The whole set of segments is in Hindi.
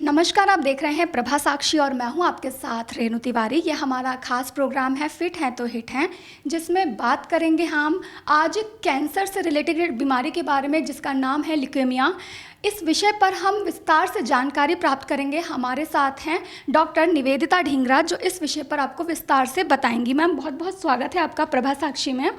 नमस्कार, आप देख रहे हैं प्रभा साक्षी और मैं हूं आपके साथ रेणु तिवारी। ये हमारा खास प्रोग्राम है फिट हैं तो हिट हैं, जिसमें बात करेंगे हम आज कैंसर से रिलेटेड बीमारी के बारे में जिसका नाम है ल्यूकेमिया। इस विषय पर हम विस्तार से जानकारी प्राप्त करेंगे। हमारे साथ हैं डॉक्टर निवेदिता ढींगरा जो इस विषय पर आपको विस्तार से बताएंगी। मैम, बहुत बहुत स्वागत है आपका प्रभा साक्षी में।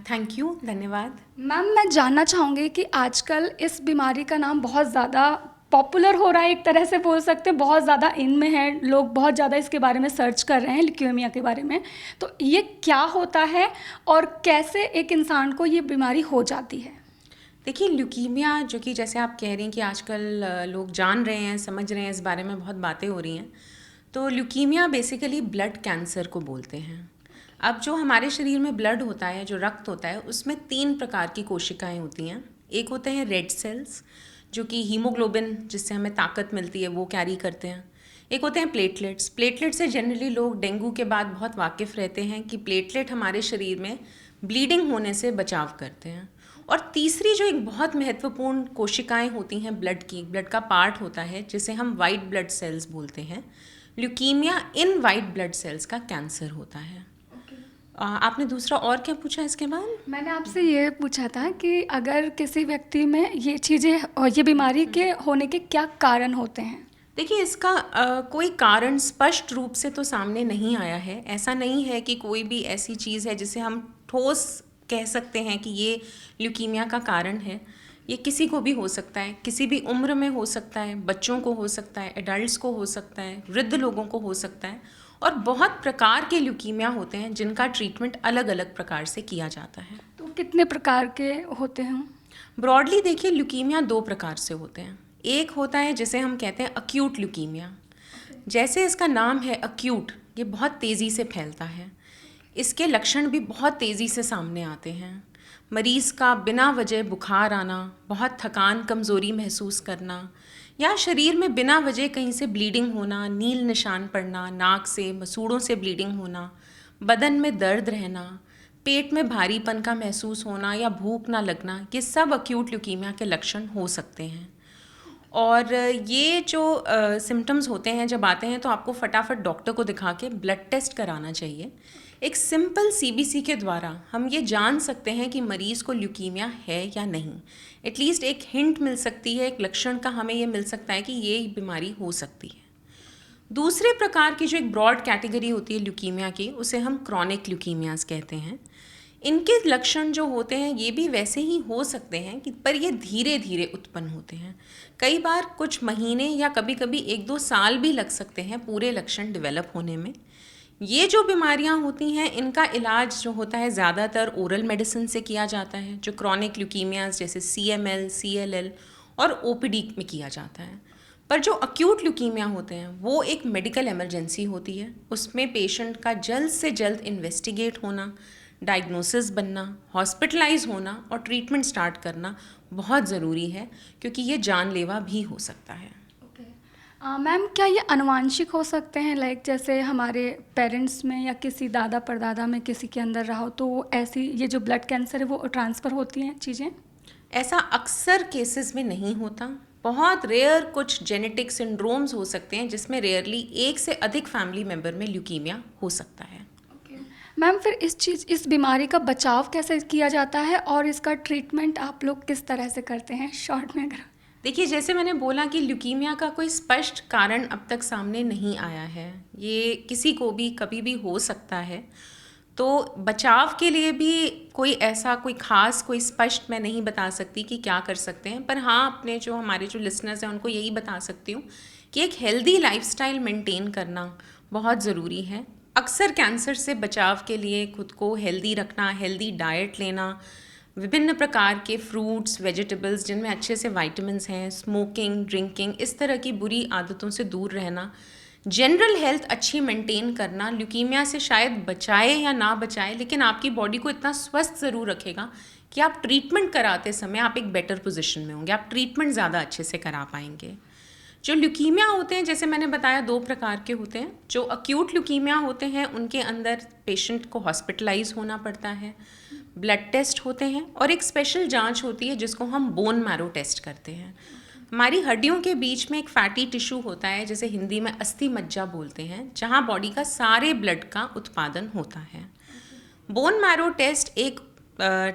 थैंक यू, धन्यवाद। मैम, मैं जानना चाहूँगी कि आजकल इस बीमारी का नाम बहुत ज़्यादा पॉपुलर हो रहा है, एक तरह से बोल सकते हैं बहुत ज़्यादा इन में है, लोग बहुत ज़्यादा इसके बारे में सर्च कर रहे हैं ल्यूकेमिया के बारे में। तो ये क्या होता है और कैसे एक इंसान को ये बीमारी हो जाती है? देखिए, ल्यूकीमिया जो कि जैसे आप कह रही हैं कि आजकल लोग जान रहे हैं, समझ रहे हैं, इस बारे में बहुत बातें हो रही हैं। तो ल्यूकीमिया बेसिकली ब्लड कैंसर को बोलते हैं। अब जो हमारे शरीर में ब्लड होता है, जो रक्त होता है, उसमें 3 प्रकार की कोशिकाएं होती हैं। एक होते हैं रेड सेल्स जो कि हीमोग्लोबिन, जिससे हमें ताकत मिलती है, वो कैरी करते हैं। एक होते हैं प्लेटलेट्स। प्लेटलेट से जनरली लोग डेंगू के बाद बहुत वाकिफ़ रहते हैं कि प्लेटलेट हमारे शरीर में ब्लीडिंग होने से बचाव करते हैं। और तीसरी जो एक बहुत महत्वपूर्ण कोशिकाएं होती हैं ब्लड की, ब्लड का पार्ट होता है जिसे हम वाइट ब्लड सेल्स बोलते हैं। Leukaemia in white blood cells का कैंसर होता है। आपने दूसरा और क्या पूछा इसके बाद? मैंने आपसे ये पूछा था कि अगर किसी व्यक्ति में ये चीज़ें और ये बीमारी के होने के क्या कारण होते हैं? देखिए, इसका कोई कारण स्पष्ट रूप से तो सामने नहीं आया है। ऐसा नहीं है कि कोई भी ऐसी चीज़ है जिसे हम ठोस कह सकते हैं कि ये ल्यूकीमिया का कारण है। ये किसी को भी हो सकता है, किसी भी उम्र में हो सकता है, बच्चों को हो सकता है, एडल्ट्स को हो सकता है, वृद्ध लोगों को हो सकता है। और बहुत प्रकार के ल्यूकीमिया होते हैं जिनका ट्रीटमेंट अलग अलग प्रकार से किया जाता है। तो कितने प्रकार के होते हैं? ब्रॉडली देखिए, ल्यूकीमिया 2 प्रकार से होते हैं। एक होता है जिसे हम कहते हैं अक्यूट ल्यूकीमिया। जैसे इसका नाम है अक्यूट, ये बहुत तेज़ी से फैलता है। इसके लक्षण भी बहुत तेज़ी से सामने आते हैं। मरीज़ का बिना वजह बुखार आना, बहुत थकान कमज़ोरी महसूस करना, या शरीर में बिना वजह कहीं से ब्लीडिंग होना, नील निशान पड़ना, नाक से मसूड़ों से ब्लीडिंग होना, बदन में दर्द रहना, पेट में भारीपन का महसूस होना या भूख ना लगना, ये सब अक्यूट ल्यूकीमिया के लक्षण हो सकते हैं। और ये जो सिम्टम्स होते हैं जब आते हैं तो आपको फटाफट डॉक्टर को दिखा के ब्लड टेस्ट कराना चाहिए। एक सिंपल सीबीसी के द्वारा हम ये जान सकते हैं कि मरीज़ को ल्यूकीमिया है या नहीं। एटलीस्ट एक हिंट मिल सकती है, एक लक्षण का हमें ये मिल सकता है कि ये बीमारी हो सकती है। दूसरे प्रकार की जो एक ब्रॉड कैटेगरी होती है ल्यूकीमिया की, उसे हम क्रॉनिक ल्यूकीमियाज कहते हैं। इनके लक्षण जो होते हैं ये भी वैसे ही हो सकते हैं कि पर ये धीरे धीरे उत्पन्न होते हैं। कई बार कुछ महीने या कभी कभी 1-2 साल भी लग सकते हैं पूरे लक्षण डेवलप होने में। ये जो बीमारियां होती हैं इनका इलाज जो होता है ज़्यादातर ओरल मेडिसिन से किया जाता है, जो क्रॉनिक ल्यूकीमियाज जैसे CML, CLL और OPD में किया जाता है। पर जो अक्यूट ल्यूकीमिया होते हैं वो एक मेडिकल इमरजेंसी होती है। उसमें पेशेंट का जल्द से जल्द इन्वेस्टिगेट होना, डायग्नोसिस बनना, हॉस्पिटलाइज होना और ट्रीटमेंट स्टार्ट करना बहुत ज़रूरी है, क्योंकि ये जानलेवा भी हो सकता है। मैम, क्या ये अनुवांशिक हो सकते हैं? लाइक जैसे हमारे पेरेंट्स में या किसी दादा परदादा में किसी के अंदर रहा हो, तो वो ऐसी ये जो ब्लड कैंसर है वो ट्रांसफ़र होती हैं चीज़ें? ऐसा अक्सर केसेस में नहीं होता। बहुत रेयर कुछ जेनेटिक सिंड्रोम्स हो सकते हैं जिसमें रेयरली 1 से अधिक फैमिली मेम्बर में ल्यूकीमिया हो सकता है। मैम, फिर इस बीमारी का बचाव कैसे किया जाता है और इसका ट्रीटमेंट आप लोग किस तरह से करते हैं, शॉर्ट में अगर? देखिए, जैसे मैंने बोला कि ल्यूकीमिया का कोई स्पष्ट कारण अब तक सामने नहीं आया है। ये किसी को भी कभी भी हो सकता है। तो बचाव के लिए भी कोई ऐसा कोई ख़ास कोई स्पष्ट मैं नहीं बता सकती कि क्या कर सकते हैं। पर हाँ, अपने जो हमारे जो लिसनर्स हैं उनको यही बता सकती हूँ कि एक हेल्दी लाइफस्टाइल मेंटेन करना बहुत ज़रूरी है। अक्सर कैंसर से बचाव के लिए खुद को हेल्दी रखना, हेल्दी डाइट लेना, विभिन्न प्रकार के फ्रूट्स, वेजिटेबल्स जिनमें अच्छे से विटामिन्स हैं, स्मोकिंग, ड्रिंकिंग, इस तरह की बुरी आदतों से दूर रहना, जनरल हेल्थ अच्छी मेंटेन करना ल्यूकीमिया से शायद बचाए या ना बचाए, लेकिन आपकी बॉडी को इतना स्वस्थ ज़रूर रखेगा कि आप ट्रीटमेंट कराते समय आप एक बेटर पोजीशन में होंगे, आप ट्रीटमेंट ज़्यादा अच्छे से करा पाएंगे। जो ल्यूकीमिया होते हैं, जैसे मैंने बताया, 2 प्रकार के होते हैं। जो अक्यूट ल्यूकीमिया होते हैं उनके अंदर पेशेंट को हॉस्पिटलाइज होना पड़ता है, ब्लड टेस्ट होते हैं और एक स्पेशल जांच होती है जिसको हम बोन मैरो टेस्ट करते हैं। हमारी हड्डियों के बीच में एक फैटी टिश्यू होता है, जिसे हिंदी में अस्थि मज्जा बोलते हैं, जहाँ बॉडी का सारे ब्लड का उत्पादन होता है। बोन मैरो टेस्ट एक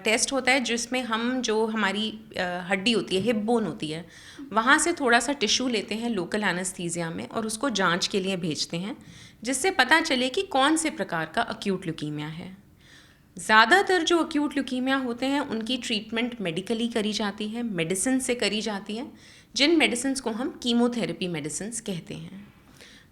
टेस्ट होता है जिसमें हम जो हमारी हड्डी होती है, हिप बोन होती है, वहाँ से थोड़ा सा टिश्यू लेते हैं लोकल एनेस्थीसिया में और उसको जांच के लिए भेजते हैं, जिससे पता चले कि कौन से प्रकार का अक्यूट ल्यूकीमिया है। ज़्यादातर जो अक्यूट ल्यूकीमिया होते हैं उनकी ट्रीटमेंट मेडिकली करी जाती है, मेडिसिन से करी जाती है, जिन मेडिसिन को हम कीमोथेरेपी मेडिसिन कहते हैं।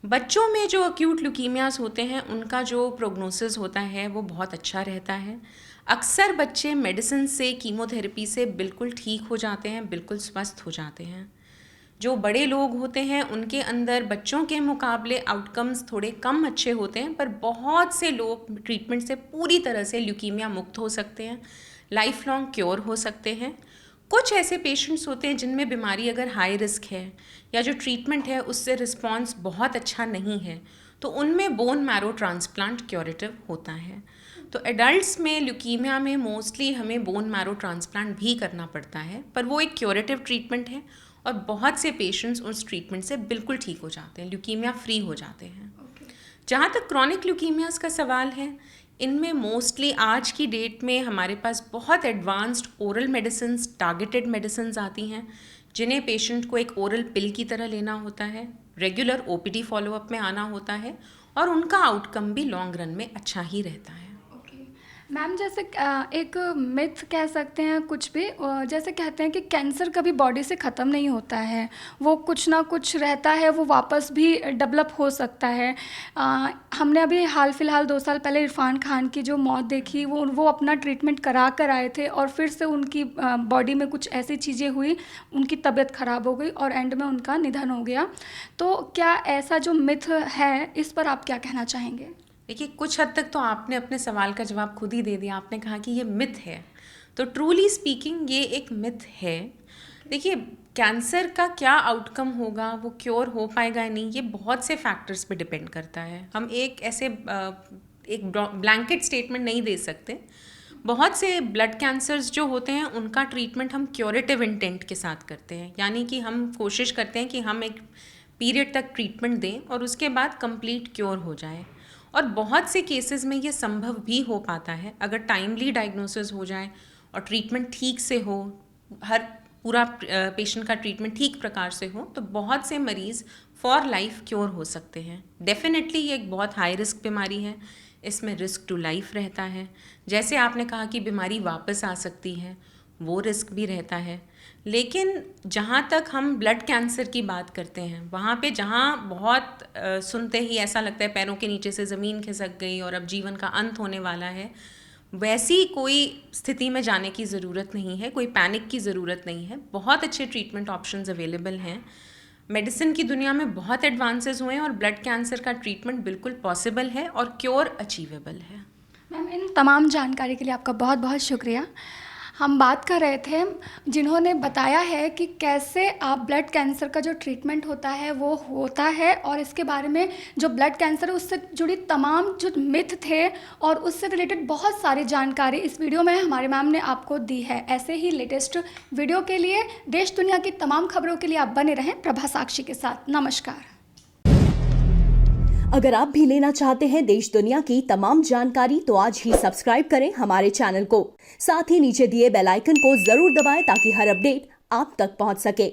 बच्चों में जो अक्यूट ल्यूकीमियाज होते हैं उनका जो प्रोग्नोसिस होता है वो बहुत अच्छा रहता है। अक्सर बच्चे मेडिसिन से, कीमोथेरेपी से बिल्कुल ठीक हो जाते हैं, बिल्कुल स्वस्थ हो जाते हैं। जो बड़े लोग होते हैं उनके अंदर बच्चों के मुकाबले आउटकम्स थोड़े कम अच्छे होते हैं, पर बहुत से लोग ट्रीटमेंट से पूरी तरह से ल्यूकीमिया मुक्त हो सकते हैं, लाइफ लॉन्ग क्योर हो सकते हैं। कुछ ऐसे पेशेंट्स होते हैं जिनमें बीमारी अगर हाई रिस्क है या जो ट्रीटमेंट है उससे रिस्पॉन्स बहुत अच्छा नहीं है, तो उनमें बोन मैरो ट्रांसप्लांट क्योरेटिव होता है। तो एडल्ट्स में ल्यूकीमिया में मोस्टली हमें बोन मैरो ट्रांसप्लांट भी करना पड़ता है, पर वो एक क्योरेटिव ट्रीटमेंट है और बहुत से पेशेंट्स उस ट्रीटमेंट से बिल्कुल ठीक हो जाते हैं, ल्यूकीमिया फ्री हो जाते हैं। जहाँ तक क्रॉनिक ल्यूकीमियाज का सवाल है, इनमें मोस्टली आज की डेट में हमारे पास बहुत advanced oral medicines, targeted medicines आती हैं, जिन्हें पेशेंट को एक ओरल पिल की तरह लेना होता है, रेगुलर ओपीडी फॉलोअप में आना होता है और उनका आउटकम भी लॉन्ग रन में अच्छा ही रहता है। मैम, जैसे एक मिथ कह सकते हैं कुछ भी, जैसे कहते हैं कि कैंसर कभी बॉडी से ख़त्म नहीं होता है, वो कुछ ना कुछ रहता है, वो वापस भी डेवलप हो सकता है। हमने अभी हाल फिलहाल 2 साल पहले इरफान खान की जो मौत देखी, वो अपना ट्रीटमेंट करा कर आए थे और फिर से उनकी बॉडी में कुछ ऐसी चीज़ें हुई, उनकी तबीयत ख़राब हो गई और एंड में उनका निधन हो गया। तो क्या ऐसा जो मिथ है, इस पर आप क्या कहना चाहेंगे? देखिए, कुछ हद तक तो आपने अपने सवाल का जवाब खुद ही दे दिया। आपने कहा कि ये मिथ है, तो ट्रूली स्पीकिंग ये एक मिथ है। देखिए, कैंसर का क्या आउटकम होगा, वो क्योर हो पाएगा या नहीं, ये बहुत से फैक्टर्स पे डिपेंड करता है। हम एक ऐसे एक ब्लैंकेट स्टेटमेंट नहीं दे सकते। बहुत से ब्लड कैंसर्स जो होते हैं उनका ट्रीटमेंट हम क्योरेटिव इंटेंट के साथ करते हैं, यानी कि हम कोशिश करते हैं कि हम एक पीरियड तक ट्रीटमेंट दें और उसके बाद कंप्लीट क्योर हो जाए। और बहुत से केसेस में ये संभव भी हो पाता है अगर टाइमली डायग्नोसिस हो जाए और ट्रीटमेंट ठीक से हो, हर पूरा पेशेंट का ट्रीटमेंट ठीक प्रकार से हो, तो बहुत से मरीज़ फॉर लाइफ क्योर हो सकते हैं। डेफिनेटली ये एक बहुत हाई रिस्क बीमारी है, इसमें रिस्क टू लाइफ रहता है। जैसे आपने कहा कि बीमारी वापस आ सकती है, वो रिस्क भी रहता है। लेकिन जहाँ तक हम ब्लड कैंसर की बात करते हैं, वहाँ पे जहाँ बहुत सुनते ही ऐसा लगता है पैरों के नीचे से ज़मीन खिसक गई और अब जीवन का अंत होने वाला है, वैसी कोई स्थिति में जाने की ज़रूरत नहीं है, कोई पैनिक की ज़रूरत नहीं है। बहुत अच्छे ट्रीटमेंट ऑप्शंस अवेलेबल हैं। मेडिसिन की दुनिया में बहुत एडवांसेस हुए हैं और ब्लड कैंसर का ट्रीटमेंट बिल्कुल पॉसिबल है और क्योर अचीवेबल है। मैम, इन तमाम जानकारी के लिए आपका बहुत बहुत शुक्रिया। हम बात कर रहे थे, जिन्होंने बताया है कि कैसे आप ब्लड कैंसर का जो ट्रीटमेंट होता है वो होता है, और इसके बारे में जो ब्लड कैंसर है उससे जुड़ी तमाम जो मिथ थे और उससे रिलेटेड बहुत सारी जानकारी इस वीडियो में हमारे मैम ने आपको दी है। ऐसे ही लेटेस्ट वीडियो के लिए, देश दुनिया की तमाम खबरों के लिए आप बने रहें प्रभा साक्षी के साथ। नमस्कार। अगर आप भी लेना चाहते हैं देश दुनिया की तमाम जानकारी, तो आज ही सब्सक्राइब करें हमारे चैनल को। साथ ही नीचे दिए बेल आइकन को जरूर दबाएं ताकि हर अपडेट आप तक पहुंच सके।